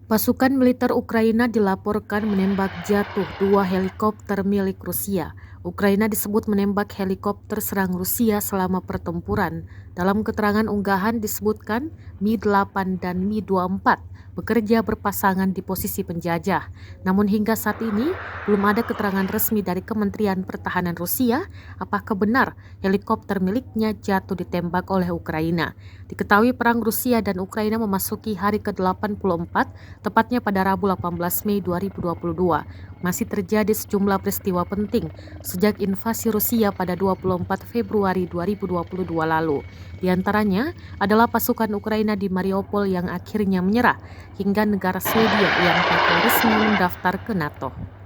Pasukan militer Ukraina dilaporkan menembak jatuh dua helikopter milik Rusia. Ukraina disebut menembak helikopter serang Rusia selama pertempuran. Dalam keterangan unggahan disebutkan Mi-8 dan Mi-24 bekerja berpasangan di posisi penjajah. Namun hingga saat ini belum ada keterangan resmi dari Kementerian Pertahanan Rusia apakah benar helikopter miliknya jatuh ditembak oleh Ukraina. Diketahui perang Rusia dan Ukraina memasuki hari ke-84 tepatnya pada Rabu 18 Mei 2022. Masih terjadi sejumlah peristiwa penting sejak invasi Rusia pada 24 Februari 2022 lalu. Di antaranya adalah pasukan Ukraina di Mariupol yang akhirnya menyerah hingga negara Swedia yang resmi mendaftar ke NATO.